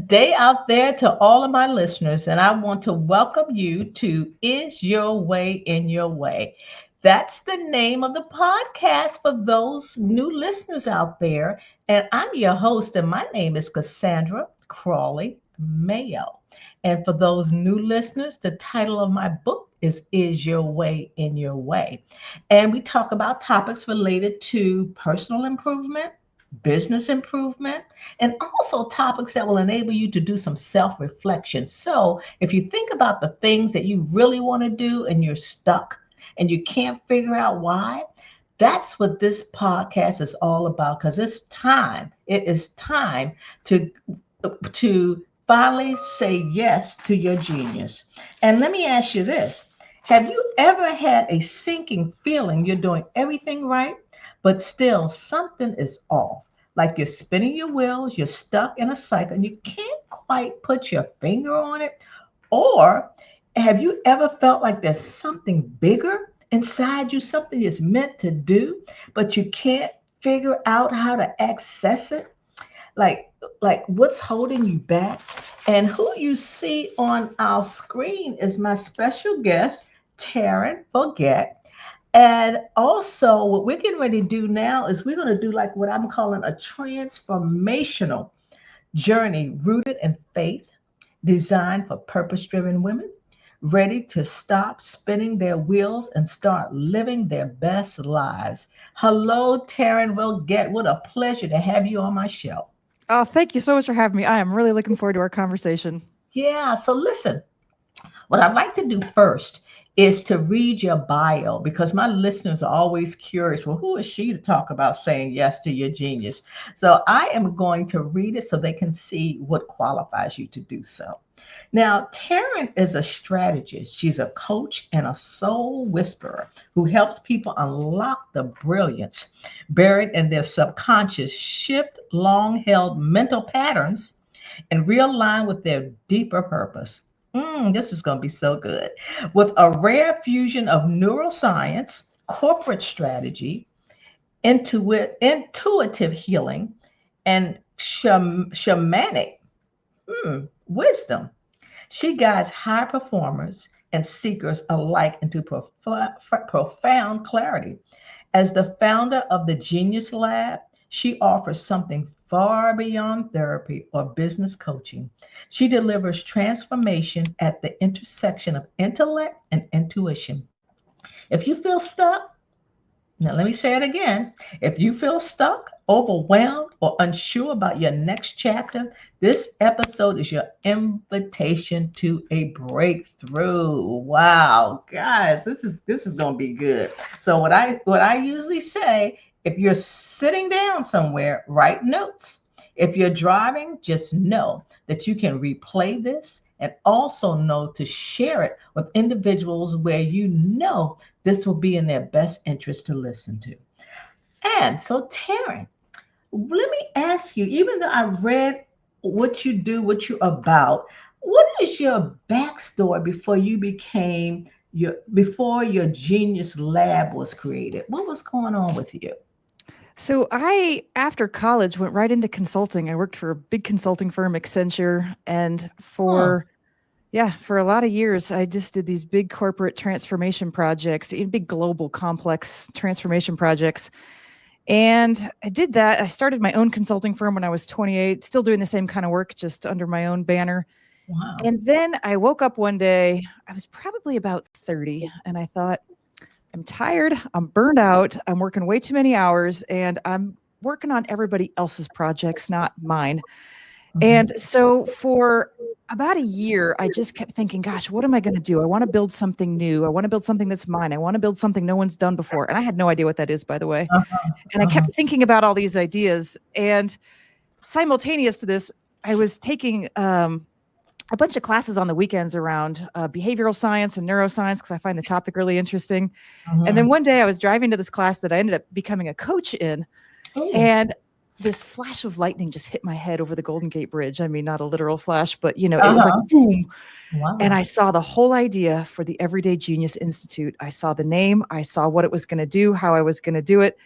Good day out there to all of my listeners, and I want to welcome you to Is Your Way in Your Way? That's the name of the podcast for those new listeners out there. And I'm your host, and my name is Cassandra Crawley Mayo. And for those new listeners, the title of my book is Your Way in Your Way? And we talk about topics related to personal improvement, business improvement, and also topics that will enable you to do some self reflection. So, if you think about the things that you really want to do and you're stuck and you can't figure out why, that's what this podcast is all about, because it is time to finally say yes to your genius. And let me ask you this. Have you ever had a sinking feeling you're doing everything right, but still something is off? Like you're spinning your wheels, you're stuck in a cycle, and you can't quite put your finger on it? Or have you ever felt like there's something bigger inside you, something is meant to do, but you can't figure out how to access it? Like what's holding you back? And who you see on our screen is my special guest, Taryn Voget. And also, what we're getting ready to do now is we're going to do like what I'm calling a transformational journey rooted in faith, designed for purpose-driven women, ready to stop spinning their wheels and start living their best lives. Hello, Taryn Voget. What a pleasure to have you on my show. Oh, thank you so much for having me. I am really looking forward to our conversation. Yeah, so listen, what I'd like to do first is to read your bio, because my listeners are always curious. Well, who is she to talk about saying yes to your genius? So I am going to read it so they can see what qualifies you to do so. Now, Taryn is a strategist. She's a coach and a soul whisperer who helps people unlock the brilliance buried in their subconscious, shift long-held mental patterns, and realign with their deeper purpose. This is going to be so good. With a rare fusion of neuroscience, corporate strategy, intuitive healing, and shamanic wisdom, she guides high performers and seekers alike into profound clarity. As the founder of the Genius Lab, she offers something far beyond therapy or business coaching. She delivers transformation at the intersection of intellect and intuition. If you feel stuck, now let me say it again. If you feel stuck, overwhelmed, or unsure about your next chapter, this episode is your invitation to a breakthrough. Wow, guys, this is going to be good. So what I usually say, if you're sitting down somewhere, write notes. If you're driving, just know that you can replay this, and also know to share it with individuals where you know this will be in their best interest to listen to. And so, Taryn, let me ask you, even though I read what you do, what you're about, what is your backstory before your Genius Lab was created? What was going on with you? So after college, went right into consulting. I worked for a big consulting firm, Accenture, and for a lot of years, I just did these big corporate transformation projects, big global complex transformation projects. And I did that. I started my own consulting firm when I was 28, still doing the same kind of work, just under my own banner. Wow. And then I woke up one day, I was probably about 30, and I thought, I'm tired, I'm burned out, I'm working way too many hours, and I'm working on everybody else's projects, not mine. And so for about a year, I just kept thinking, gosh, what am I going to do? I want to build something new. I want to build something that's mine. I want to build something no one's done before. And I had no idea what that is, by the way. And I kept thinking about all these ideas. And simultaneous to this, I was taking a bunch of classes on the weekends around behavioral science and neuroscience, because I find the topic really interesting. And then one day I was driving to this class that I ended up becoming a coach in. And this flash of lightning just hit my head over the Golden Gate Bridge. I mean, not a literal flash, but it was like boom. Wow. And I saw the whole idea for the Everyday Genius Institute. I saw the name, I saw what it was going to do, how I was going to do it.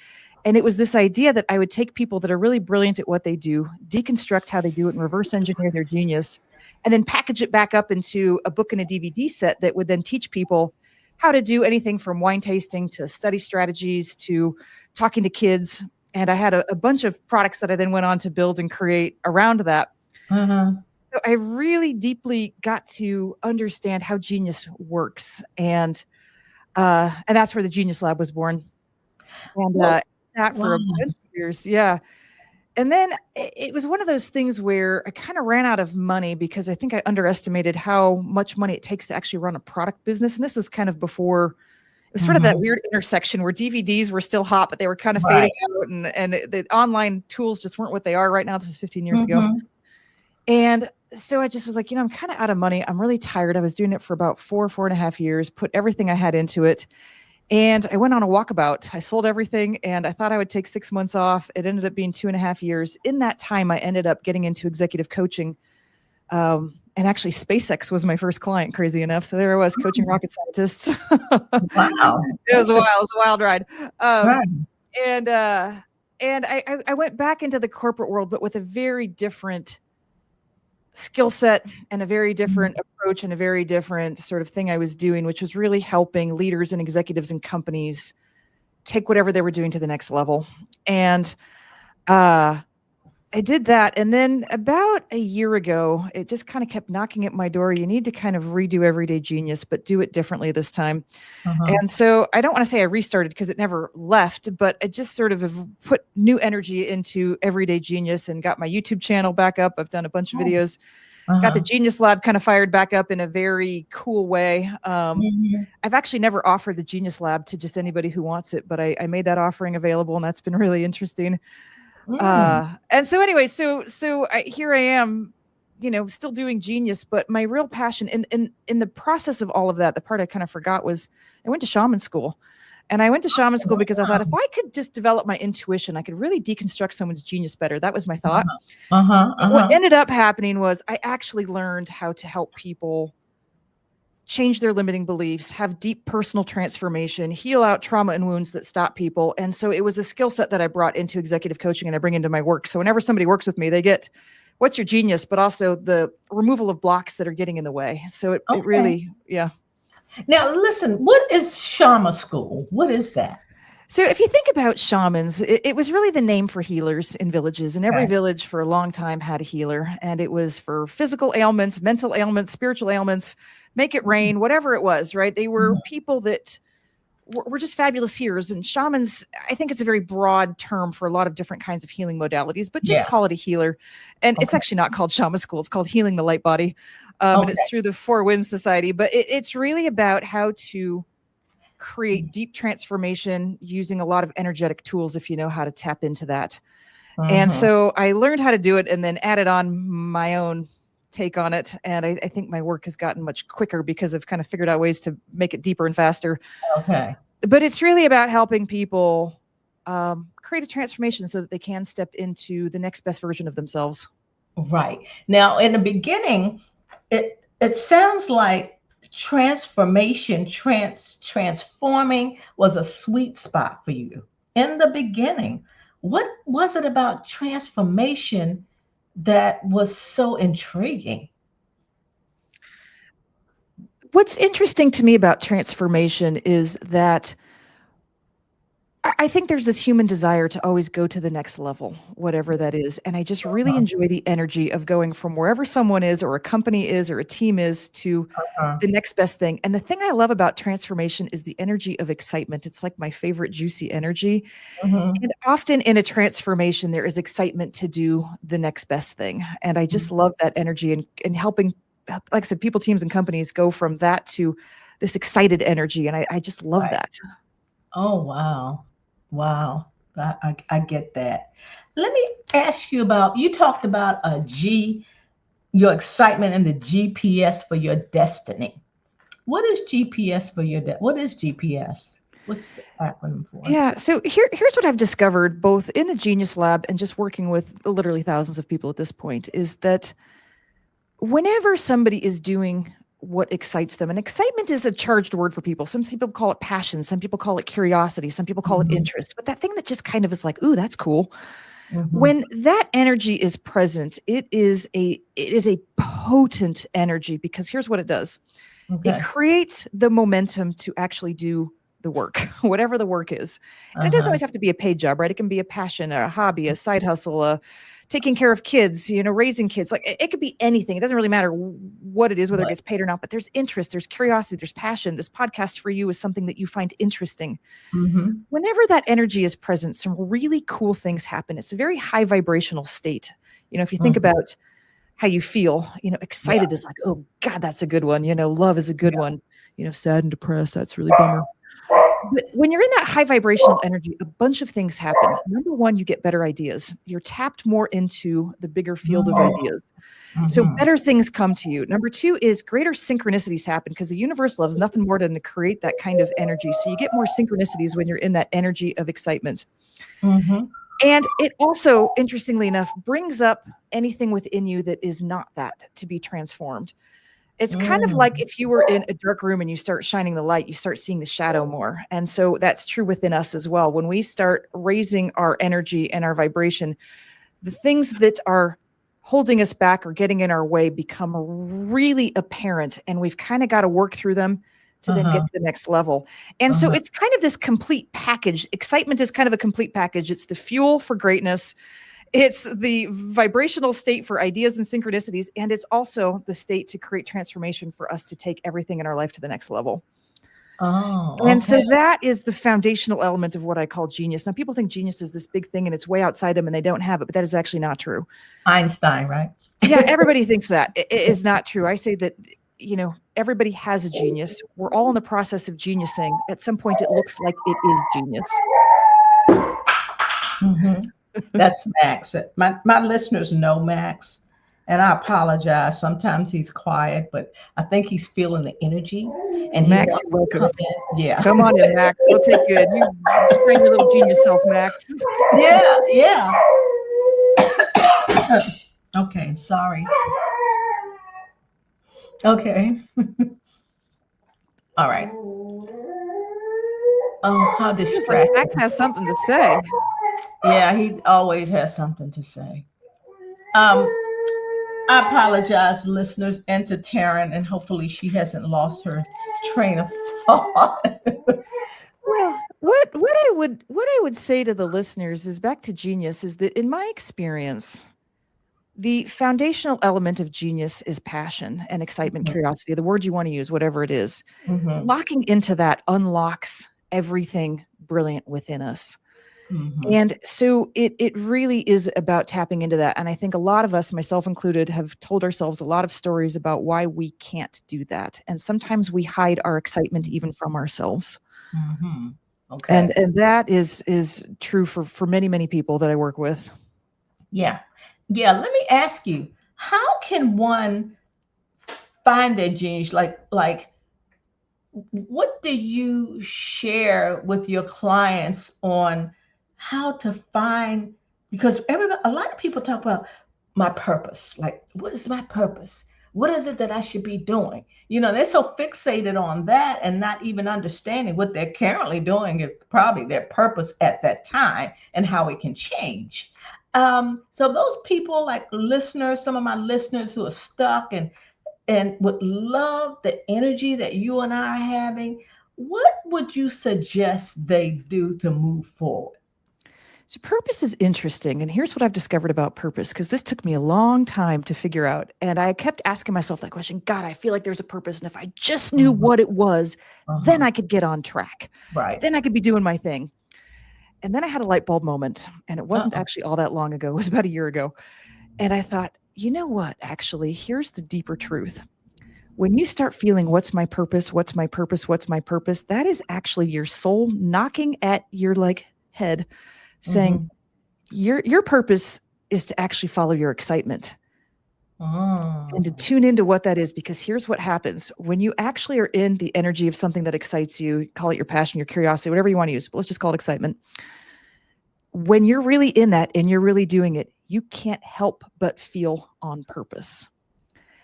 And it was this idea that I would take people that are really brilliant at what they do, deconstruct how they do it and reverse engineer their genius, and then package it back up into a book and a DVD set that would then teach people how to do anything from wine tasting to study strategies to talking to kids. And I had a bunch of products that I then went on to build and create around that. So I really deeply got to understand how genius works. And that's where the Genius Lab was born. And that for a bunch of years. Yeah. And then it was one of those things where I kind of ran out of money because I think I underestimated how much money it takes to actually run a product business. And this was kind of before, it was sort of that weird intersection where DVDs were still hot, but they were kind of fading out, and the online tools just weren't what they are right now. This is 15 years ago. And so I just was like, I'm kind of out of money. I'm really tired. I was doing it for about 4.5 years, put everything I had into it. And I went on a walkabout. I sold everything and I thought I would take 6 months off. It ended up being 2.5 years. In that time, I ended up getting into executive coaching. And actually SpaceX was my first client, crazy enough. So there I was coaching rocket scientists. Wow. It was a wild ride. And I went back into the corporate world, but with a very different skill set and a very different approach and a very different sort of thing I was doing, which was really helping leaders and executives and companies take whatever they were doing to the next level. And I did that. And then about a year ago, it just kind of kept knocking at my door. You need to kind of redo Everyday Genius, but do it differently this time. And so I don't want to say I restarted because it never left, but I just sort of have put new energy into Everyday Genius and got my YouTube channel back up. I've done a bunch of videos, got the Genius Lab kind of fired back up in a very cool way. I've actually never offered the Genius Lab to just anybody who wants it, but I made that offering available, and that's been really interesting. And so anyway, so here I am, still doing Genius, but my real passion in the process of all of that, the part I kind of forgot was I went to shaman school. And I went to shaman school because I thought if I could just develop my intuition, I could really deconstruct someone's genius better. That was my thought. What ended up happening was I actually learned how to help people change their limiting beliefs, have deep personal transformation, heal out trauma and wounds that stop people. And so it was a skill set that I brought into executive coaching and I bring into my work. So whenever somebody works with me, they get what's your genius, but also the removal of blocks that are getting in the way. So it really, Now, listen, what is Shaman School? What is that? So if you think about shamans, it was really the name for healers in villages. And every village for a long time had a healer. And it was for physical ailments, mental ailments, spiritual ailments, make it rain, whatever it was, right? They were people that were just fabulous healers. And shamans, I think it's a very broad term for a lot of different kinds of healing modalities, but just call it a healer. And it's actually not called Shaman School. It's called Healing the Light Body. And it's through the Four Winds Society. But it's really about how to create deep transformation using a lot of energetic tools if you know how to tap into that. And so I learned how to do it and then added on my own take on it. And I think my work has gotten much quicker because I've kind of figured out ways to make it deeper and faster. But it's really about helping people create a transformation so that they can step into the next best version of themselves. Right. Now, in the beginning, it sounds like transformation, transforming was a sweet spot for you in the beginning. What was it about transformation that was so intriguing? What's interesting to me about transformation is that I think there's this human desire to always go to the next level, whatever that is. And I just really enjoy the energy of going from wherever someone is or a company is or a team is to the next best thing. And the thing I love about transformation is the energy of excitement. It's like my favorite juicy energy. And often in a transformation, there is excitement to do the next best thing. And I just love that energy and helping, like I said, people, teams, and companies go from that to this excited energy. And I just love that. Oh, wow. Wow. I get that. Let me ask you about, you talked about your excitement and the GPS for your destiny. What is GPS for your what is GPS? What's the acronym for? Yeah. So here's what I've discovered both in the Genius Lab and just working with literally thousands of people at this point is that whenever somebody is doing what excites them. And excitement is a charged word for people. Some people call it passion. Some people call it curiosity. Some people call it interest. But that thing that just kind of is like, ooh, that's cool. When that energy is present, it is a potent energy, because here's what it does. Okay. It creates the momentum to actually do the work, whatever the work is. And it doesn't always have to be a paid job, right? It can be a passion, a hobby, a side hustle, taking care of kids, raising kids. Like it could be anything. It doesn't really matter what it is, whether it gets paid or not, but there's interest, there's curiosity, there's passion. This podcast for you is something that you find interesting. Whenever that energy is present, some really cool things happen. It's a very high vibrational state. If you think about how you feel, excited is like, oh God, that's a good one. Love is a good one. Sad and depressed, that's really bummer. But when you're in that high vibrational energy, a bunch of things happen. Number one, you get better ideas. You're tapped more into the bigger field of ideas. So better things come to you. Number two is greater synchronicities happen, because the universe loves nothing more than to create that kind of energy. So you get more synchronicities when you're in that energy of excitement. And it also, interestingly enough, brings up anything within you that is not that to be transformed. It's kind of like if you were in a dark room and you start shining the light, you start seeing the shadow more. And so that's true within us as well. When we start raising our energy and our vibration, the things that are holding us back or getting in our way become really apparent. And we've kind of got to work through them to then get to the next level. And so it's kind of this complete package. Excitement is kind of a complete package. It's the fuel for greatness. It's the vibrational state for ideas and synchronicities. And it's also the state to create transformation for us to take everything in our life to the next level. And so that is the foundational element of what I call genius. Now, people think genius is this big thing and it's way outside them and they don't have it, but that is actually not true. Einstein, right? Yeah, everybody thinks that. It is not true. I say that, everybody has a genius. We're all in the process of geniusing. At some point, it looks like it is genius. That's Max. My listeners know Max, and I apologize. Sometimes he's quiet, but I think he's feeling the energy. And Max, you're welcome. Yeah, come on in, Max. We'll take you. You train your little genius self, Max. Yeah. Okay, sorry. Okay. All right. Oh, how distracting. Max has something to say. Yeah, he always has something to say. I apologize, listeners, and to Taryn, and hopefully she hasn't lost her train of thought. Well, what I would say to the listeners is, back to genius, is that in my experience, the foundational element of genius is passion and excitement, curiosity, the word you want to use, whatever it is. Locking into that unlocks everything brilliant within us. And so it really is about tapping into that. And I think a lot of us, myself included, have told ourselves a lot of stories about why we can't do that. And sometimes we hide our excitement even from ourselves. And that is true for many, many people that I work with. Yeah. Let me ask you, how can one find their genius? Like, what do you share with your clients on how to find, because a lot of people talk about my purpose. Like, what is my purpose? What is it that I should be doing? They're so fixated on that and not even understanding what they're currently doing is probably their purpose at that time and how it can change. So those people, like listeners, some of my listeners who are stuck and would love the energy that you and I are having, what would you suggest they do to move forward? So purpose is interesting. And here's what I've discovered about purpose, because this took me a long time to figure out. And I kept asking myself that question, God, I feel like there's a purpose. And if I just knew what it was, then I could get on track. Right. Then I could be doing my thing. And then I had a light bulb moment. And it wasn't actually all that long ago. It was about a year ago. And I thought, you know what? Actually, here's the deeper truth. When you start feeling, what's my purpose? What's my purpose? What's my purpose? That is actually your soul knocking at your head, saying your purpose is to actually follow your excitement and to tune into what that is. Because here's what happens when you actually are in the energy of something that excites you, call it your passion, your curiosity, whatever you want to use, but let's just call it excitement. When you're really in that and you're really doing it, you can't help but feel on purpose.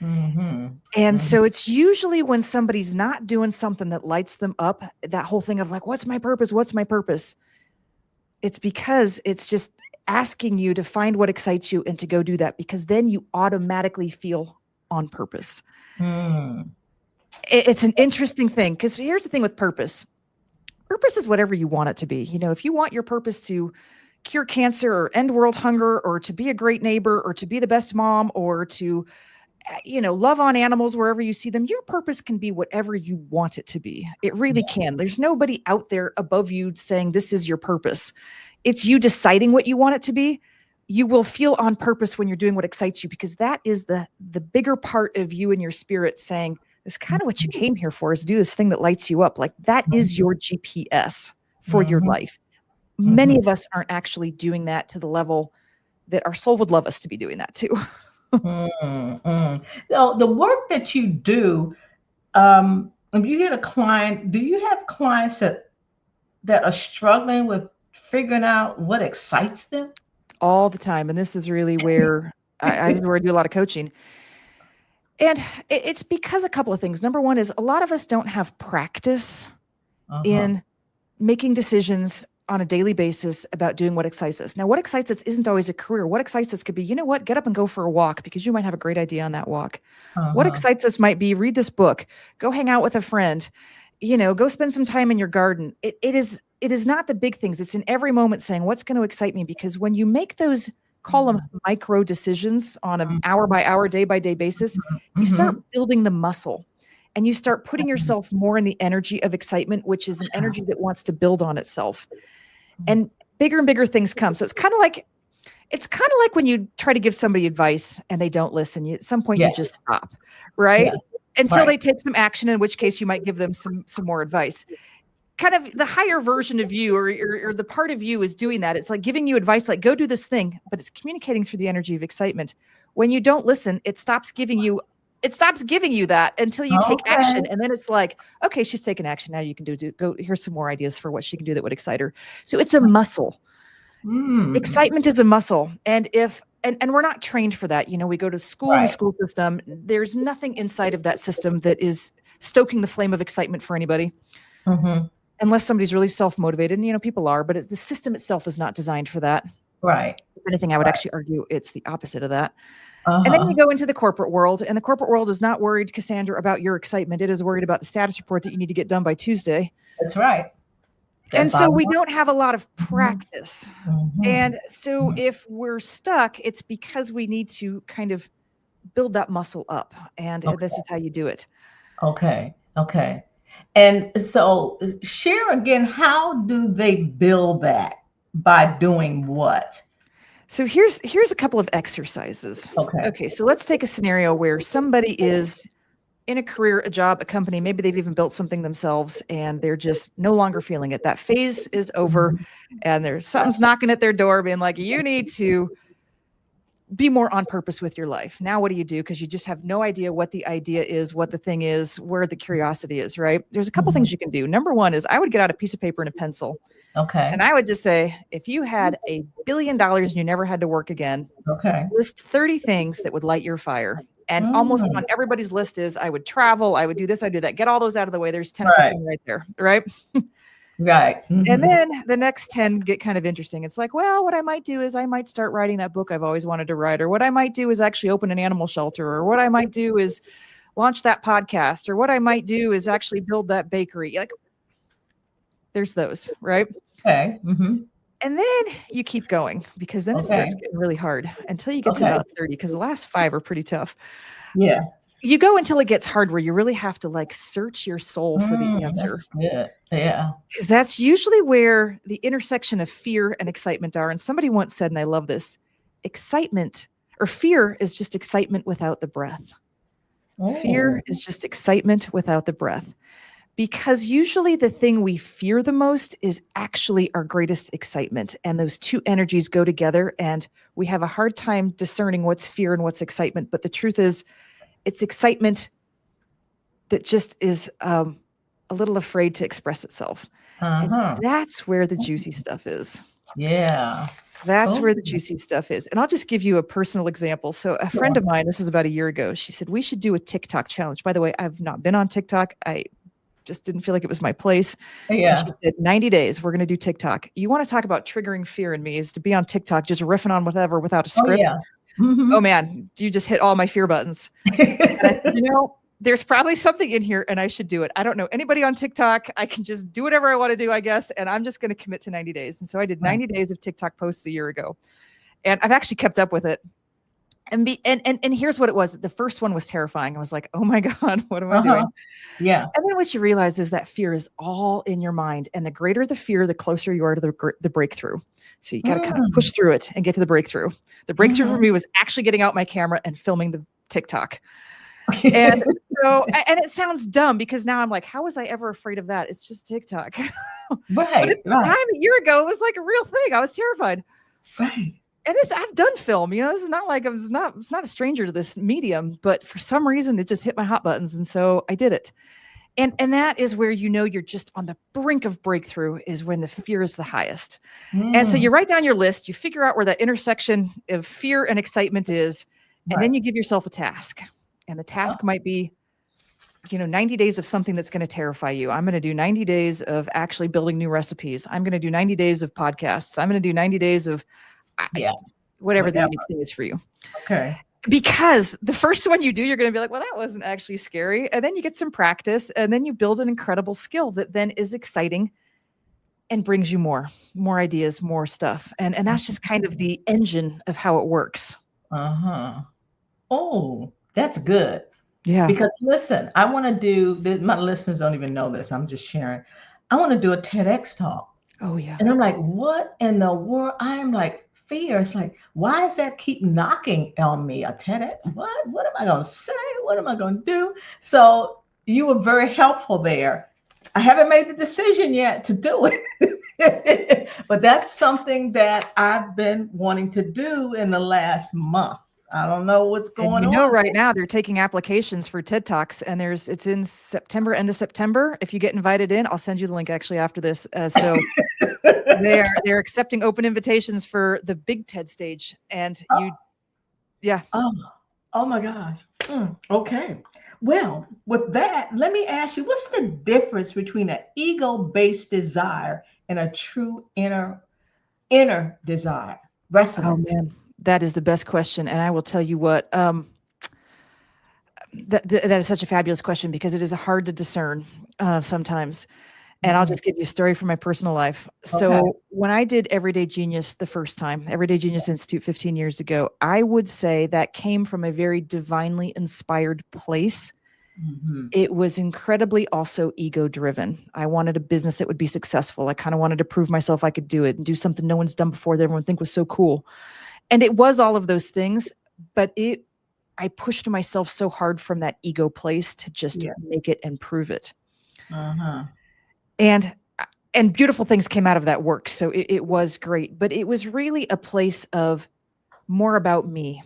And so it's usually when somebody's not doing something that lights them up, that whole thing of like, what's my purpose? What's my purpose? It's because it's just asking you to find what excites you and to go do that, because then you automatically feel on purpose. It's an interesting thing, because here's the thing with purpose. Purpose is whatever you want it to be. You know, if you want your purpose to cure cancer or end world hunger, or to be a great neighbor, or to be the best mom, or to, you know, love on animals wherever you see them, your purpose can be whatever you want it to be. It really can. There's nobody out there above you saying this is your purpose. It's you deciding what you want it to be. You will feel on purpose when you're doing what excites you, because that is the bigger part of you and your spirit saying, this is kind of what you came here for, is do this thing that lights you up. Like that is your GPS for your life. Many of us aren't actually doing that to the level that our soul would love us to be doing that too. So the work that you do, if you get a client, do you have clients that are struggling with figuring out what excites them? All the time. And this is really where this is where I do a lot of coaching. And it's because a couple of things. Number one is a lot of us don't have practice in making decisions on a daily basis about doing what excites us. Now, what excites us isn't always a career. What excites us could be, you know what, get up and go for a walk, because you might have a great idea on that walk. What excites us might be read this book, go hang out with a friend, you know, go spend some time in your garden. It is not the big things. It's in every moment saying, what's going to excite me? Because when you make those, call them micro decisions on an hour by hour, day by day basis, you start building the muscle, and you start putting yourself more in the energy of excitement, which is an energy that wants to build on itself. And bigger things come. So it's kind of like when you try to give somebody advice and they don't listen. At some point you just stop, right? Until they take some action, in which case you might give them some more advice. Kind of the higher version of you, or the part of you is doing that. It's like giving you advice, like go do this thing, but it's communicating through the energy of excitement. When you don't listen, it stops giving you that until you take action. And then it's like, okay, she's taken action. Now you can go, here's some more ideas for what she can do that would excite her. So it's a muscle. Excitement is a muscle. And and we're not trained for that. You know, we go to school, the school system, there's nothing inside of that system that is stoking the flame of excitement for anybody. Unless somebody's really self-motivated, and, you know, people are, but the system itself is not designed for that. Right. If anything, I would actually argue it's the opposite of that. And then you go into the corporate world, and the corporate world is not worried, Cassandra, about your excitement. It is worried about the status report that you need to get done by Tuesday. That's right. And so we don't have a lot of practice. And so if we're stuck, it's because we need to kind of build that muscle up. And this is how you do it. Okay. And so share again, how do they build that? By doing what? So here's a couple of exercises. Okay. So let's take a scenario where somebody is in a career, a job, a company, maybe they've even built something themselves, and they're just no longer feeling it. That phase is over, and there's something's knocking at their door being like, you need to be more on purpose with your life. Now, what do you do? Because you just have no idea what the idea is, what the thing is, where the curiosity is, right? There's a couple things you can do. Number one is I would get out a piece of paper and a pencil. And I would just say, if you had $1 billion and you never had to work again, list 30 things that would light your fire. And almost on everybody's list is, I would travel, I would do this, I would do that. Get all those out of the way. There's 10 or 15 right there, right? And then the next 10 get kind of interesting. It's like, well, what I might do is I might start writing that book I've always wanted to write, or what I might do is actually open an animal shelter, or what I might do is launch that podcast, or what I might do is actually build that bakery. Like, there's those, right? And then you keep going, because then it starts getting really hard until you get to about 30, because the last 5 are pretty tough. You go until it gets hard, where you really have to like search your soul for the answer. Because that's usually where the intersection of fear and excitement are. And somebody once said, and I love this, excitement or fear is just excitement without the breath. Fear is just excitement without the breath. Because usually the thing we fear the most is actually our greatest excitement. And those two energies go together, and we have a hard time discerning what's fear and what's excitement. But the truth is, it's excitement that just is a little afraid to express itself. And that's where the juicy stuff is. That's Oh, where the juicy stuff is. And I'll just give you a personal example. So a friend of mine, this is about a year ago, she said, we should do a TikTok challenge. By the way, I've not been on TikTok. I just didn't feel like it was my place. yeah. And she said, 90 days, we're going to do TikTok. You want to talk about triggering fear in me is to be on TikTok, just riffing on whatever without a Oh, script. yeah. Mm-hmm. Oh man, you just hit all my fear buttons. And I said, there's probably something in here and I should do it. I don't know anybody on TikTok. I can just do whatever I want to do, I guess. And I'm just going to commit to 90 days. And so I did 90 days of TikTok posts a year ago. And I've actually kept up with it. And here's what it was. The first one was terrifying. I was like, oh my God, what am I doing? Yeah. And then what you realize is that fear is all in your mind. And the greater the fear, the closer you are to the breakthrough. So you got to kind of push through it and get to the breakthrough. The breakthrough for me was actually getting out my camera and filming the TikTok. And so, and it sounds dumb because now I'm like, how was I ever afraid of that? It's just TikTok. But at the time a year ago, it was like a real thing. I was terrified. Right. And I've done film, this is not like it's not a stranger to this medium, but for some reason it just hit my hot buttons. And so I did it. And that is where, you're just on the brink of breakthrough is when the fear is the highest. And so you write down your list, you figure out where that intersection of fear and excitement is, and then you give yourself a task. And the task might be, 90 days of something that's going to terrify you. I'm going to do 90 days of actually building new recipes. I'm going to do 90 days of podcasts. I'm going to do 90 days of whatever the unique thing is for you. Okay. Because the first one you do, you're going to be like, well, that wasn't actually scary. And then you get some practice and then you build an incredible skill that then is exciting and brings you more ideas, more stuff. And that's just kind of the engine of how it works. Oh, that's good. Yeah. Because listen, I want to do, my listeners don't even know this. I'm just sharing. I want to do a TEDx talk. Oh, yeah. And I'm like, what in the world? I am like, fear. It's like, why does that keep knocking on me? A TEDx? What am I going to say? What am I going to do? So you were very helpful there. I haven't made the decision yet to do it, but that's something that I've been wanting to do in the last month. I don't know what's going on. Right now they're taking applications for TED Talks and it's in September, end of September. If you get invited in, I'll send you the link actually after this. So they're accepting open invitations for the big TED stage. And Oh my gosh. Okay. Well, with that, let me ask you, what's the difference between an ego-based desire and a true inner desire? Resonance. Oh man, that is the best question. And I will tell you what, that is such a fabulous question because it is hard to discern sometimes. And I'll just give you a story from my personal life. So when I did Everyday Genius the first time, Everyday Genius Institute 15 years ago, I would say that came from a very divinely inspired place. It was incredibly also ego driven. I wanted a business that would be successful. I kind of wanted to prove myself I could do it and do something no one's done before that everyone think was so cool. And it was all of those things, but I pushed myself so hard from that ego place to just make it and prove it. And beautiful things came out of that work. So it was great, but it was really a place of more about me.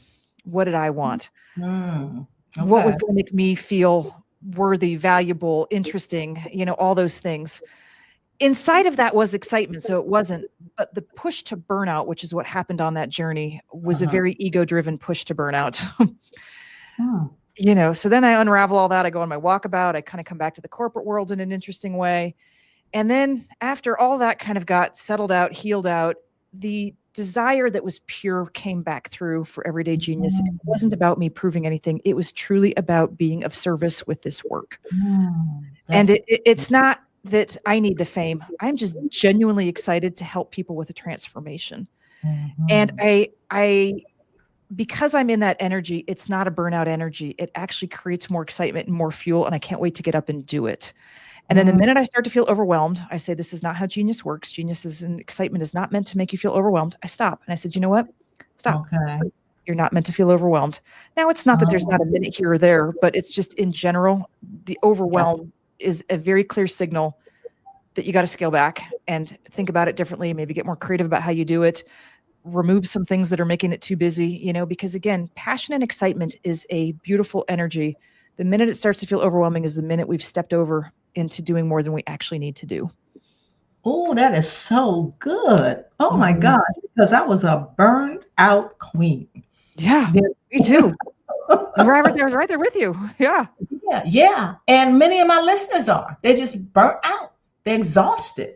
What did I want? What was going to make me feel worthy, valuable, interesting, all those things. Inside of that was excitement. So it wasn't, but the push to burnout, which is what happened on that journey, was a very ego-driven push to burnout. So then I unravel all that. I go on my walkabout. I kind of come back to the corporate world in an interesting way. And then after all that kind of got settled out, healed out, the desire that was pure came back through for Everyday Genius. It wasn't about me proving anything. It was truly about being of service with this work. And it's not that I need the fame. I'm just genuinely excited to help people with a transformation. And I because I'm in that energy, it's not a burnout energy. It actually creates more excitement and more fuel. And I can't wait to get up and do it. And then the minute I start to feel overwhelmed, I say, this is not how genius works. Genius and excitement is not meant to make you feel overwhelmed. I stop. And I said, you know what? Stop. You're not meant to feel overwhelmed. Now, it's not that there's not a minute here or there, but it's just in general, the overwhelm is a very clear signal that you got to scale back and think about it differently, maybe get more creative about how you do it, remove some things that are making it too busy, because again, passion and excitement is a beautiful energy. The minute it starts to feel overwhelming is the minute we've stepped over into doing more than we actually need to do. Oh, that is so good. Oh my Mhm. gosh, because I was a burned out queen. Yeah, There- me too. I was right there with you. Yeah. Yeah, yeah. And many of my listeners are. They're just burnt out. They're exhausted.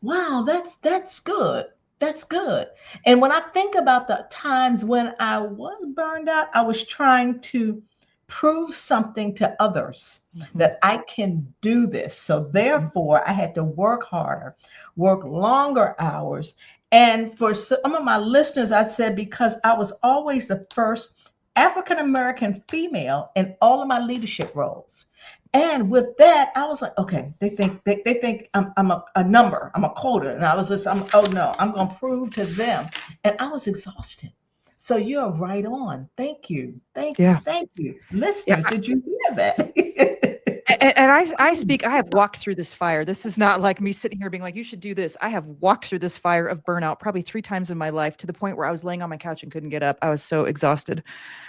Wow, that's good. That's good. And when I think about the times when I was burned out, I was trying to prove something to others Mhm. that I can do this. So therefore, I had to work harder, work longer hours. And for some of my listeners, I said because I was always the first African American female in all of my leadership roles. And with that, I was like, okay, they think I'm a number, I'm a quota. And I was just, oh no, I'm gonna prove to them. And I was exhausted. So you're right on. Thank you. Thank you. Yeah. Thank you. Yeah. Listeners, did you hear that? And I have walked through this fire. This is not like me sitting here being like, you should do this. I have walked through this fire of burnout probably 3 times in my life, to the point where I was laying on my couch and couldn't get up. I was so exhausted.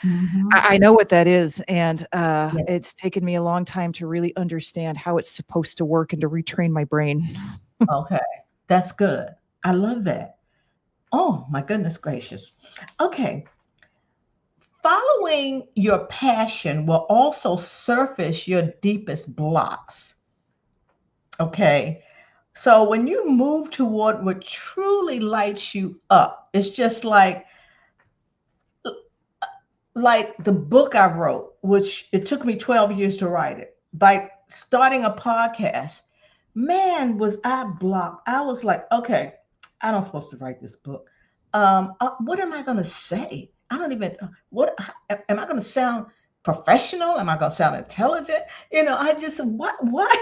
Mhm. I know what that is. And Yeah. it's taken me a long time to really understand how it's supposed to work and to retrain my brain. Okay. That's good. I love that. Oh my goodness gracious. Okay. Following your passion will also surface your deepest blocks. Okay. So when you move toward what truly lights you up, it's just like the book I wrote, which it took me 12 years to write it. Like starting a podcast, man, was I blocked. I was like, okay, I don't supposed to write this book. What am I going to say? I don't even, what am I going to sound professional? Am I going to sound intelligent? I just, what, why,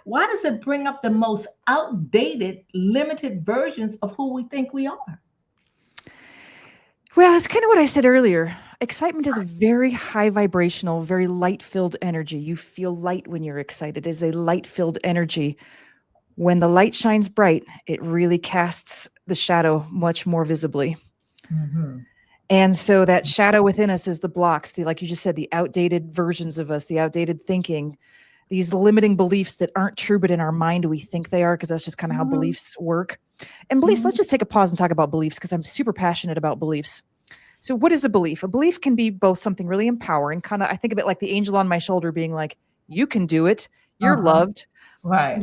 why does it bring up the most outdated, limited versions of who we think we are? Well, it's kind of what I said earlier. Excitement is a very high vibrational, very light filled energy. You feel light when you're excited. It is a light filled energy. When the light shines bright, it really casts the shadow much more visibly. Mhm. And so that shadow within us is the blocks, like you just said, the outdated versions of us, the outdated thinking, these limiting beliefs that aren't true, but in our mind we think they are, because that's just kind of how Mhm. beliefs work. And beliefs, let's Mhm. just take a pause and talk about beliefs, because I'm super passionate about beliefs. So what is a belief? A belief can be both something really empowering, kind of, I think of it like the angel on my shoulder being like, you can do it. You're Uh-huh. loved. Right.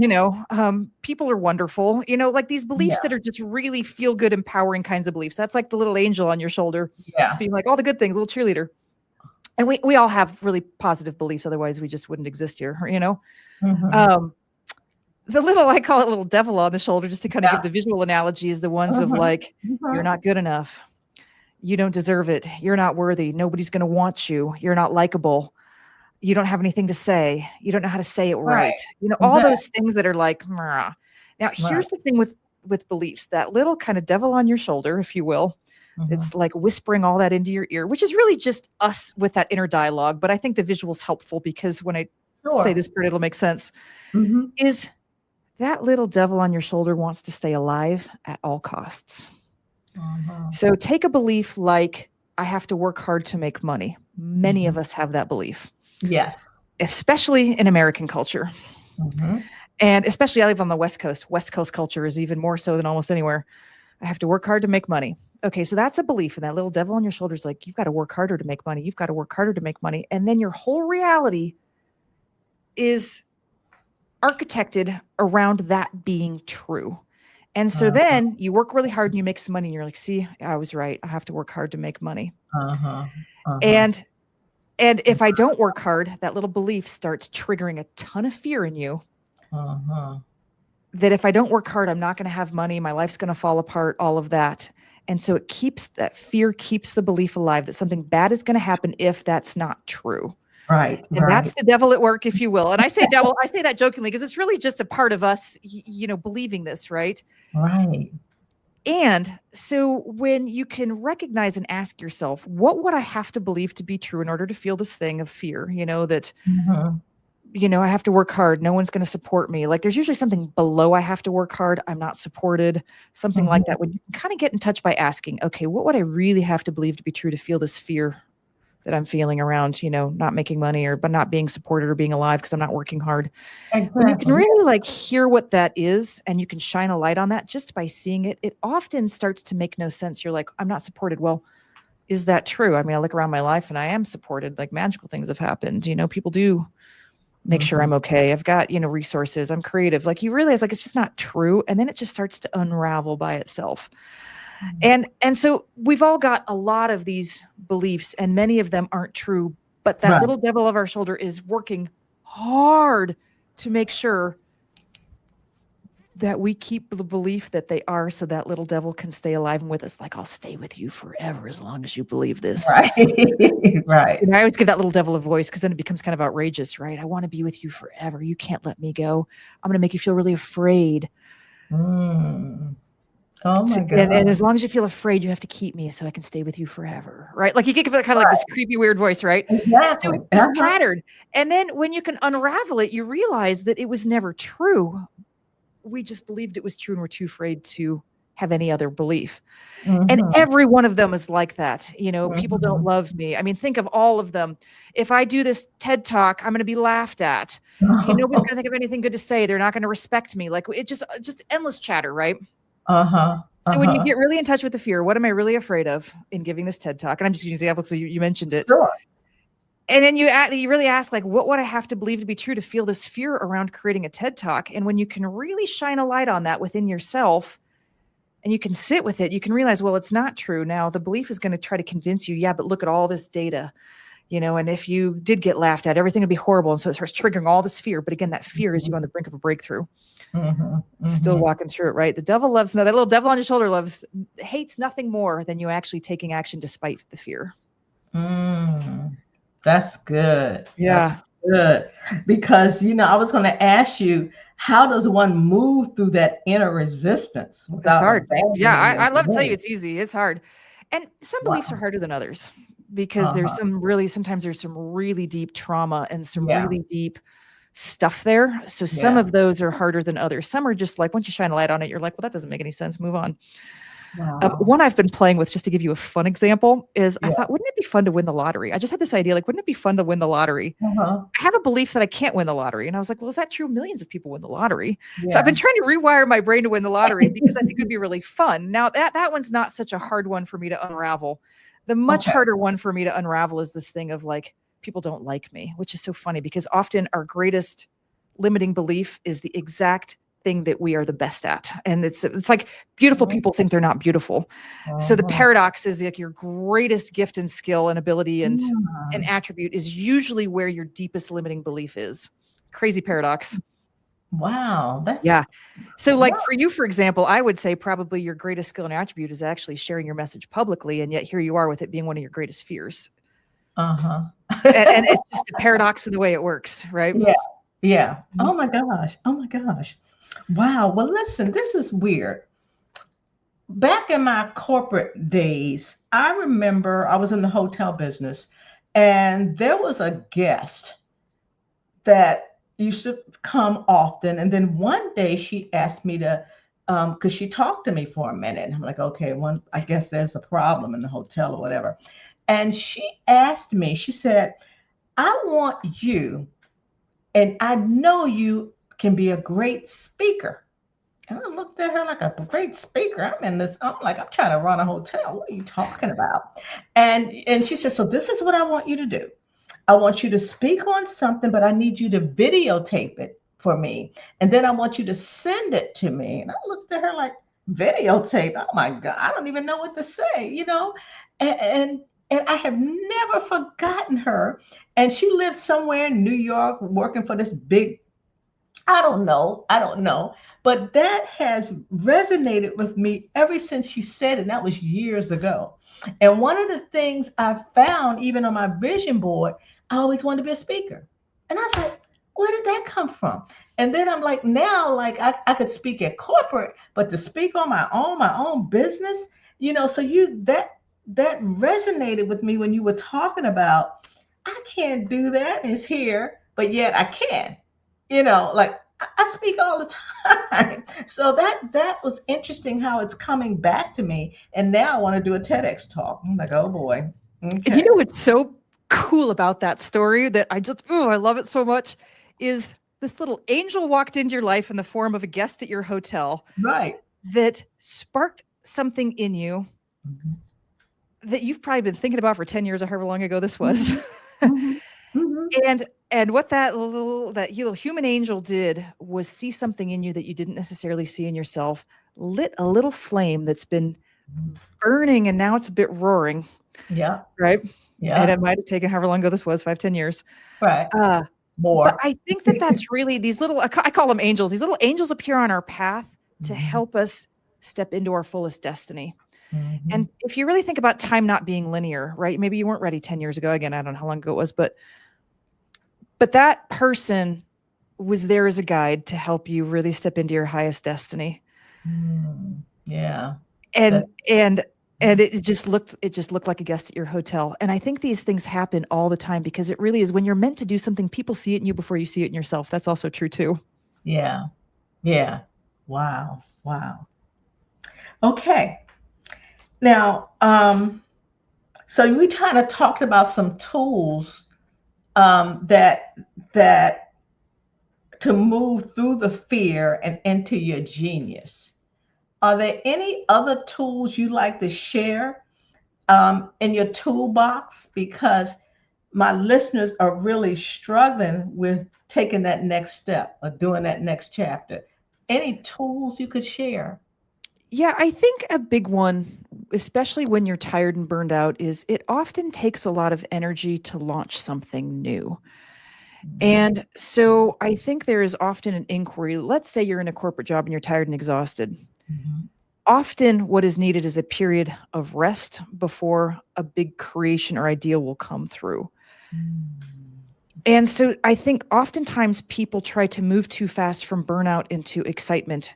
People are wonderful, like these beliefs Yeah. that are just really feel good, empowering kinds of beliefs. That's like the little angel on your shoulder, just Yeah. being like all the good things, little cheerleader. And we all have really positive beliefs. Otherwise we just wouldn't exist here. Mhm. Um, I call it little devil on the shoulder, just to kind of give Yeah. the visual analogy, is the ones of Mhm. like, you're Mhm. not good enough. You don't deserve it. You're not worthy. Nobody's going to want you. You're not likable. You don't have anything to say. You don't know how to say it Right. right. All Exactly. those things that are like, "Meh." Now, Right. here's the thing with beliefs, that little kind of devil on your shoulder, if you will. Mhm. It's like whispering all that into your ear, which is really just us with that inner dialogue. But I think the visual's helpful, because when I say Sure. this part, it'll make sense. Mhm. Is that little devil on your shoulder wants to stay alive at all costs. Mhm. So take a belief like, I have to work hard to make money. Many of Mhm. us have that belief, Yes. especially in American culture. Mhm. And especially I live on the West Coast. West Coast culture is even more so than almost anywhere. I have to work hard to make money. Okay, so that's a belief. And that little devil on your shoulder is like, you've got to work harder to make money. You've got to work harder to make money. And then your whole reality is architected around that being true. And so Uh-huh. then you work really hard and you make some money and you're like, see, I was right. I have to work hard to make money. Uh-huh. Uh-huh. And if I don't work hard, that little belief starts triggering a ton of fear in you, Uh-huh. that if I don't work hard, I'm not going to have money. My life's going to fall apart, all of that. And so that fear keeps the belief alive that something bad is going to happen if that's not true. Right. And Right. that's the devil at work, if you will. And I say devil, I say that jokingly, because it's really just a part of us, believing this, right? Right. And so when you can recognize and ask yourself, what would I have to believe to be true in order to feel this thing of fear, that, Mhm. I have to work hard. No one's going to support me. Like there's usually something below I have to work hard. I'm not supported, something like Mhm. that. When you can kind of get in touch by asking, okay, what would I really have to believe to be true to feel this fear that I'm feeling around, not making money or but not being supported or being alive because I'm not working hard. Exactly. When you can really like hear what that is and you can shine a light on that just by seeing it, it often starts to make no sense. You're like, I'm not supported. Well, is that true? I mean, I look around my life and I am supported. Like magical things have happened. People do make sure I'm okay. I've got, resources. I'm creative. Like you realize like it's just not true. And then it just starts to unravel by itself. And so we've all got a lot of these beliefs and many of them aren't true, but that little devil of our shoulder is working hard to make sure that we keep the belief that they are so that little devil can stay alive and with us. Like, I'll stay with you forever as long as you believe this. Right. Right. And I always give that little devil a voice because then it becomes kind of outrageous, right? I want to be with you forever. You can't let me go. I'm going to make you feel really afraid. Oh my God. And as long as you feel afraid, you have to keep me so I can stay with you forever. Right. Like you get kind of like this creepy, weird voice, right? Exactly. So it's pattern. And then when you can unravel it, you realize that it was never true. We just believed it was true and we're too afraid to have any other belief. And every one of them is like that. People don't love me. I mean, think of all of them. If I do this TED talk, I'm going to be laughed at. Nobody's going to think of anything good to say. They're not going to respect me. Like it just endless chatter, right? So when you get really in touch with the fear, what am I really afraid of in giving this TED talk? And I'm just using the example because you mentioned it. Sure. And then you really ask, like, what would I have to believe to be true to feel this fear around creating a TED talk? And when you can really shine a light on that within yourself and you can sit with it, you can realize, well, it's not true. Now the belief is going to try to convince you, yeah, but look at all this data, and if you did get laughed at, everything would be horrible. And so it starts triggering all this fear. But again, that fear is you on the brink of a breakthrough. Still walking through it, right? The devil loves, that little devil on your shoulder hates nothing more than you actually taking action despite the fear. That's good. Yeah. That's good. Because, I was going to ask you, how does one move through that inner resistance? It's hard. Yeah. I love to tell you it's easy. It's hard. And some beliefs are harder than others because sometimes there's some really deep trauma and some really deep stuff there. So some of those are harder than others. Some are just like, once you shine a light on it, you're like, well, that doesn't make any sense. Move on. One I've been playing with, just to give you a fun example, is I thought, wouldn't it be fun to win the lottery? I just had this idea, like, wouldn't it be fun to win the lottery? I have a belief that I can't win the lottery. And I was like, well, is that true? Millions of people win the lottery. So I've been trying to rewire my brain to win the lottery because I think it'd be really fun. Now that one's not such a hard one for me to unravel. The much harder one for me to unravel is this thing of like, people don't like me, which is so funny because often our greatest limiting belief is the exact thing that we are the best at. And it's like beautiful people think they're not beautiful. So the paradox is like your greatest gift and skill and ability and an attribute is usually where your deepest limiting belief is. Crazy paradox. Wow. So like for you, for example, I would say probably your greatest skill and attribute is actually sharing your message publicly. And yet here you are with it being one of your greatest fears. And it's just the paradox of the way it works, right? Yeah. Oh my gosh. Wow. Well, listen, this is weird. Back in my corporate days, I remember I was in the hotel business and there was a guest that used to come often. And then one day she asked me to, because she talked to me for a minute. And I'm like, okay, I guess there's a problem in the hotel or whatever. And she asked me, she said, I want you, and I know you can be a great speaker. And I looked at her like, a great speaker. I'm trying to run a hotel. What are you talking about? And she said, so this is what I want you to do. I want you to speak on something, but I need you to videotape it for me. And then I want you to send it to me. And I looked at her like, videotape? Oh my God, I don't even know what to say, And I have never forgotten her. And she lives somewhere in New York working for this big, I don't know. But that has resonated with me ever since she said it. And that was years ago. And one of the things I found, even on my vision board, I always wanted to be a speaker. And I was like, where did that come from? And then I'm like, now, like I could speak at corporate, but to speak on my own business, so that resonated with me when you were talking about, I can't do that. It's here, but yet I can, like I speak all the time. So that was interesting how it's coming back to me. And now I want to do a TEDx talk. I'm like, oh boy. Okay. It's so cool about that story that I love it so much is this little angel walked into your life in the form of a guest at your hotel. Right. That sparked something in you that you've probably been thinking about for 10 years or however long ago this was. And what that little human angel did was see something in you that you didn't necessarily see in yourself, lit a little flame that's been burning and now it's a bit roaring. Yeah. Right. Yeah. And it might have taken however long ago this was, 5-10 years. Right. More. But I think that's really these little, I call them angels. These little angels appear on our path to help us step into our fullest destiny. And if you really think about time not being linear, right? Maybe you weren't ready 10 years ago. Again, I don't know how long ago it was, but that person was there as a guide to help you really step into your highest destiny. Yeah. And it just looked like a guest at your hotel. And I think these things happen all the time because it really is when you're meant to do something, people see it in you before you see it in yourself. That's also true too. Yeah. Yeah. Wow. Okay. Now, so we kind of talked about some tools that to move through the fear and into your genius. Are there any other tools you like to share in your toolbox? Because my listeners are really struggling with taking that next step or doing that next chapter. Any tools you could share? Yeah, I think a big one, especially when you're tired and burned out, is it often takes a lot of energy to launch something new. And so I think there is often an inquiry. Let's say you're in a corporate job and you're tired and exhausted. Often what is needed is a period of rest before a big creation or idea will come through. And so I think oftentimes people try to move too fast from burnout into excitement.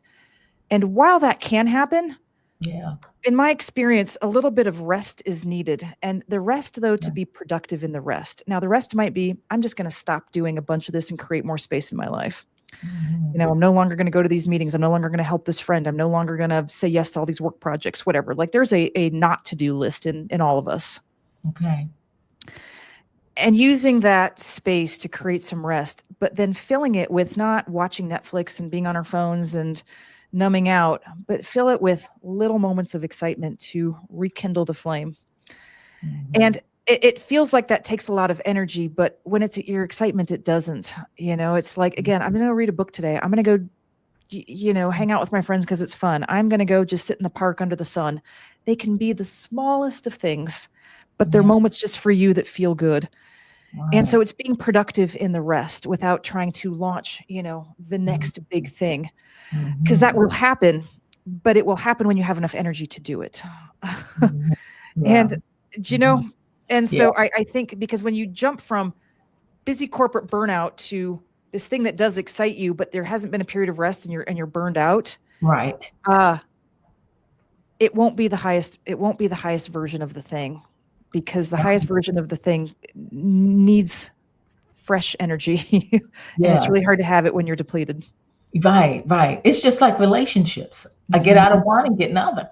And while that can happen, in my experience, a little bit of rest is needed. And the rest, though, to be productive in the rest. Now, the rest might be, I'm just going to stop doing a bunch of this and create more space in my life. You know, I'm no longer going to go to these meetings. I'm no longer going to help this friend. I'm no longer going to say yes to all these work projects, whatever. Like there's a not to do list in all of us. Okay. And using that space to create some rest, but then filling it with not watching Netflix and being on our phones and numbing out, but fill it with little moments of excitement to rekindle the flame. And it feels like that takes a lot of energy, but when it's your excitement, it doesn't. You know, it's like, again, I'm going to read a book today. I'm going to go, hang out with my friends because it's fun. I'm going to go just sit in the park under the sun. They can be the smallest of things, but they're moments just for you that feel good. And so it's being productive in the rest without trying to launch, the next big thing, because that will happen, but it will happen when you have enough energy to do it. And, and so I think because when you jump from busy corporate burnout to this thing that does excite you, but there hasn't been a period of rest and you're burned out. Right. It won't be the highest version of the thing, because the highest version of the thing needs fresh energy. And it's really hard to have it when you're depleted. Right. It's just like relationships. I get out of one and get another.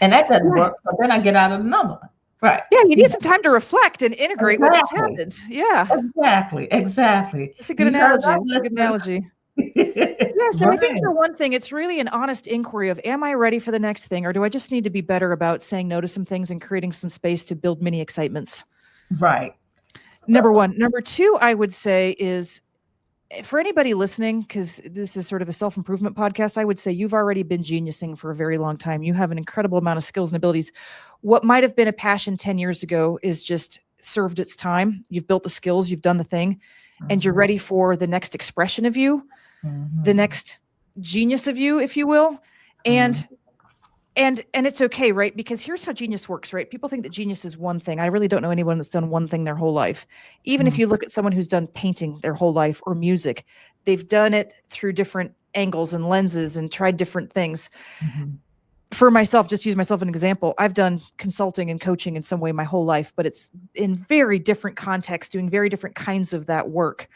And that doesn't work. So then I get out of another one. Right. Yeah, you need some time to reflect and integrate what just happened. Yeah. Exactly. That's a good analogy. Yes, and I think for one thing, it's really an honest inquiry of, am I ready for the next thing? Or do I just need to be better about saying no to some things and creating some space to build mini excitements? Right. Number one. Number two, I would say is, for anybody listening, because this is sort of a self-improvement podcast, I would say you've already been geniusing for a very long time. You have an incredible amount of skills and abilities. What might have been a passion 10 years ago is just served its time. You've built the skills, you've done the thing, and you're ready for the next expression of you, the next genius of you, if you will. And it's okay, right? Because here's how genius works, right? People think that genius is one thing. I really don't know anyone that's done one thing their whole life. Even if you look at someone who's done painting their whole life or music, they've done it through different angles and lenses and tried different things. For myself, just use myself as an example, I've done consulting and coaching in some way my whole life, but it's in very different contexts, doing very different kinds of that work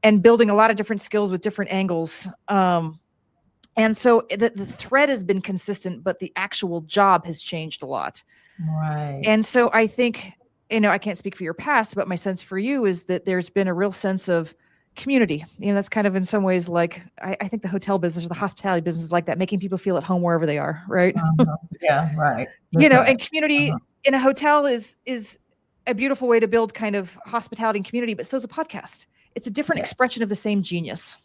and building a lot of different skills with different angles. And so the thread has been consistent, but the actual job has changed a lot. Right. And so I think I can't speak for your past, but my sense for you is that there's been a real sense of community. That's kind of in some ways like, I think the hotel business or the hospitality business is like that, making people feel at home wherever they are. Right. Yeah. Right. That's right. And community in a hotel is a beautiful way to build kind of hospitality and community, but so is a podcast. It's a different expression of the same genius.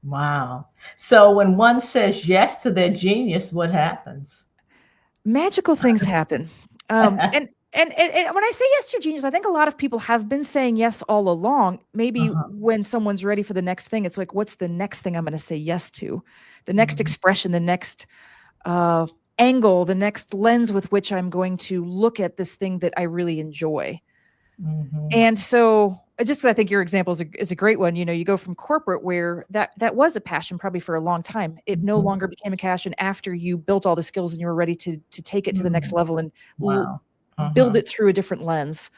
Wow. So when one says yes to their genius, what happens? Magical things happen. And when I say yes to your genius, I think a lot of people have been saying yes all along. Maybe when someone's ready for the next thing, it's like, what's the next thing I'm going to say yes to? The next expression, the next angle, the next lens with which I'm going to look at this thing that I really enjoy. And so just I think your example is a great one. You go from corporate where that was a passion probably for a long time. It no longer became a passion after you built all the skills and you were ready to take it to the next level and build it through a different lens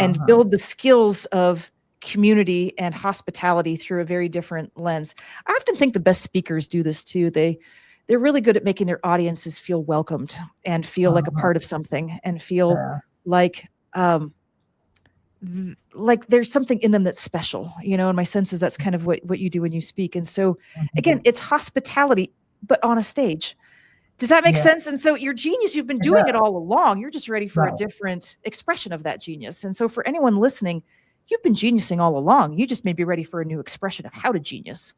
and build the skills of community and hospitality through a very different lens. I often think the best speakers do this too. They're really good at making their audiences feel welcomed and feel like a part of something and feel like there's something in them that's special, and my sense is that's kind of what you do when you speak. And so again, it's hospitality, but on a stage. Does that make sense? And so your genius, you've been doing it all along. You're just ready for a different expression of that genius. And so for anyone listening, you've been geniusing all along. You just may be ready for a new expression of how to genius.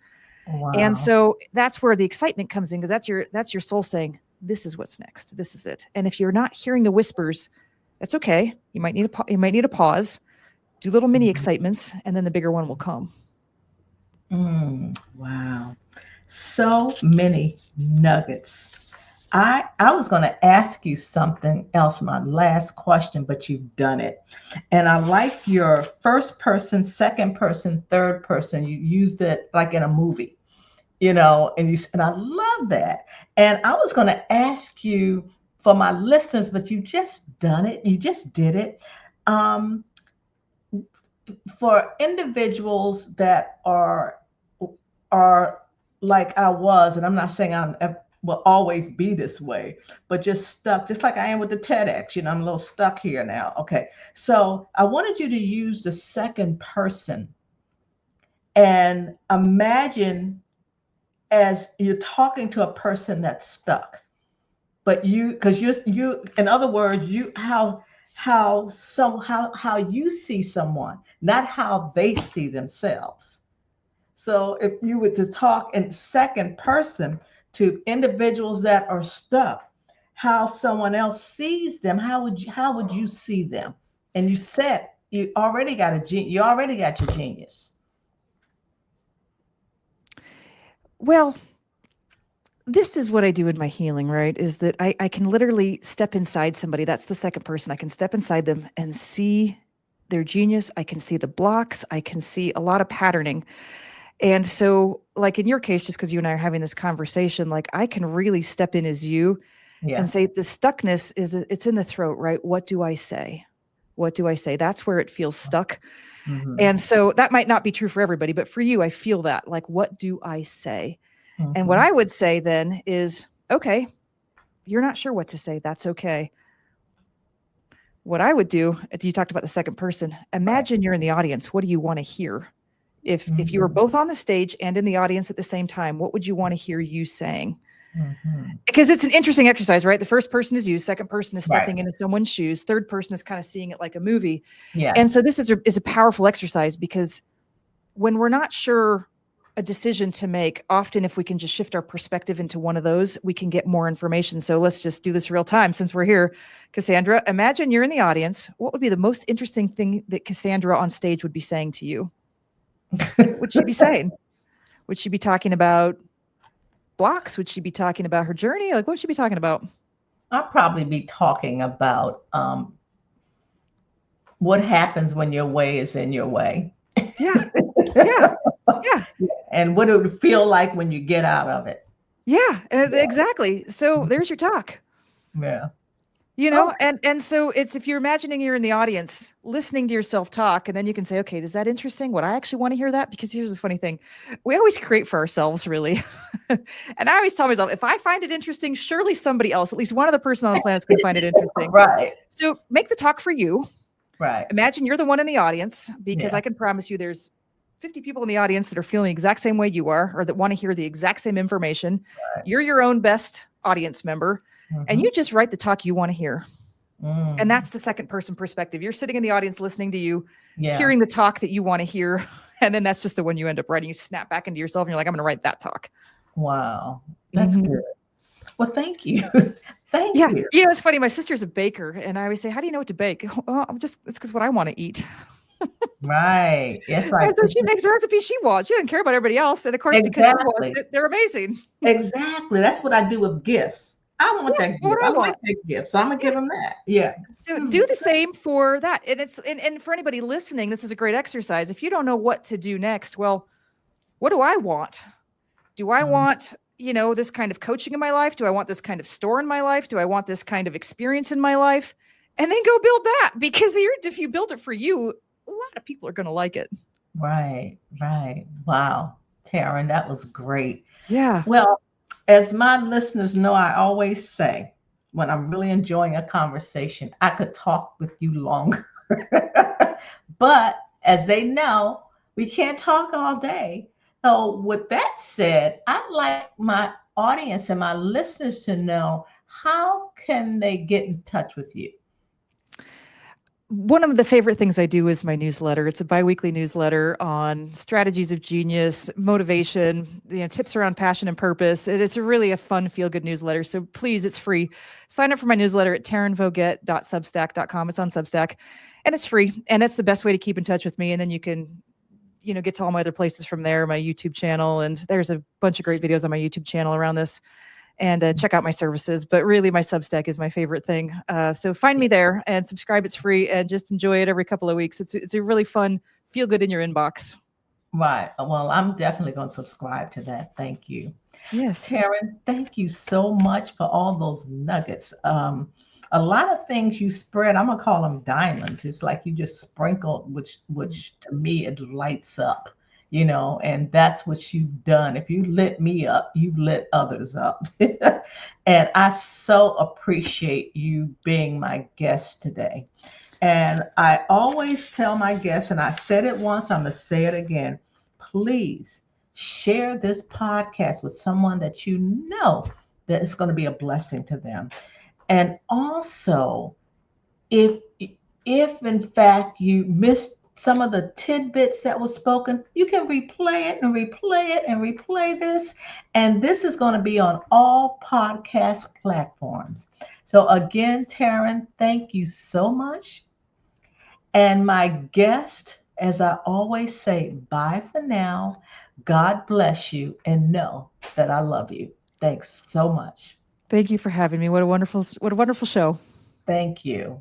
Wow. And so that's where the excitement comes in, because that's your soul saying, this is what's next. This is it. And if you're not hearing the whispers, that's okay. You might need a pause, do little mini excitements, and then the bigger one will come. Wow. So many nuggets. I was going to ask you something else, my last question, but you've done it. And I like your first person, second person, third person. You used it like in a movie, and I love that. And I was going to ask you for my listeners, but you just done it. You just did it. For individuals that are like I was, and I'm not saying I will always be this way, but just stuck, just like I am with the TEDx, I'm a little stuck here now. Okay. So I wanted you to use the second person and imagine as you're talking to a person that's stuck, but because you, in other words, how you see someone, not how they see themselves. So if you were to talk in second person to individuals that are stuck, how someone else sees them, how would you see them? And you said you already got your genius. Well, this is what I do in my healing, right? Is that I can literally step inside somebody. That's the second person. I can step inside them and see their genius. I can see the blocks. I can see a lot of patterning. And so like in your case, just because you and I are having this conversation, like I can really step in as you and say the stuckness it's in the throat, right? What do I say? What do I say? That's where it feels stuck. And so that might not be true for everybody, but for you, I feel that like, what do I say? And what I would say then is, okay, you're not sure what to say. That's okay. What I would do, you talked about the second person, imagine you're in the audience. What do you want to hear? If you were both on the stage and in the audience at the same time, what would you want to hear you saying? Because it's an interesting exercise, right? The first person is you, second person is stepping into someone's shoes, third person is kind of seeing it like a movie. And so this is a powerful exercise, because when we're not sure a decision to make, often if we can just shift our perspective into one of those, we can get more information. So let's just do this real time since we're here. Cassandra, imagine you're in the audience. What would be the most interesting thing that Cassandra on stage would be saying to you? What would she be saying? Would she be talking about blocks? Would she be talking about her journey? Like, what would she be talking about? I'll probably be talking about what happens when your way is in your way. Yeah. And what it would feel like when you get out of it. Exactly. So there's your talk. And so it's, if you're imagining you're in the audience listening to yourself talk, and then you can say, okay, is that interesting? Would I actually want to hear that? Because here's the funny thing. We always create for ourselves, really. And I always tell myself, if I find it interesting, surely somebody else, at least one other person on the planet is going to find it interesting. Right. So make the talk for you. Right. Imagine you're the one in the audience, because Yeah. I can promise you there's 50 people in the audience that are feeling the exact same way you are, or that want to hear the exact same information. Right. You're your own best audience member, and you just write the talk you want to hear. And that's the second person perspective. You're sitting in the audience listening to you, hearing the talk that you want to hear. And then that's just the one you end up writing. You snap back into yourself and you're like, I'm going to write that talk. Wow. That's good. Well, thank you. Thank you. You know, it's funny. My sister's a baker, and I always say, how do you know what to bake? Well, it's because what I want to eat. Right. It's like, so she makes the recipe she wants. She doesn't care about everybody else. And of course, because she wants it, they're amazing. Exactly. That's what I do with gifts. I want that gift. I like that gift. So I'm going to give them that. Yeah. So do the same for that. And and for anybody listening, this is a great exercise. If you don't know what to do next, well, what do I want? Do I want, this kind of coaching in my life? Do I want this kind of store in my life? Do I want this kind of experience in my life? And then go build that, because if you build it for you, a lot of people are going to like it. Right. Right. Wow. Taryn, that was great. Yeah. Well, as my listeners know, I always say, when I'm really enjoying a conversation, I could talk with you longer. But as they know, we can't talk all day. So with that said, I'd like my audience and my listeners to know, how can they get in touch with you? One of the favorite things I do is my newsletter. It's a biweekly newsletter on strategies of genius, motivation, tips around passion and purpose. It's really a fun, feel-good newsletter. So please, it's free. Sign up for my newsletter at tarynvoget.substack.com. It's on Substack, and it's free. And that's the best way to keep in touch with me. And then you can, get to all my other places from there, my YouTube channel. And there's a bunch of great videos on my YouTube channel around this. And check out my services. But really, my Substack is my favorite thing. So find me there and subscribe. It's free, and just enjoy it every couple of weeks. It's a really fun, feel good in your inbox. Right. Well, I'm definitely going to subscribe to that. Thank you. Yes. Taryn, thank you so much for all those nuggets. A lot of things you spread, I'm going to call them diamonds. It's like you just sprinkle, which to me, it lights up. And that's what you've done. If you lit me up, you've lit others up. And I so appreciate you being my guest today. And I always tell my guests, and I said it once, I'm going to say it again, please share this podcast with someone that you know that it's going to be a blessing to them. And also, if in fact you missed some of the tidbits that was spoken, you can replay it and replay it and replay this. And this is going to be on all podcast platforms. So again, Taryn, thank you so much. And my guest, as I always say, bye for now. God bless you, and know that I love you. Thanks so much. Thank you for having me. What a wonderful show. Thank you.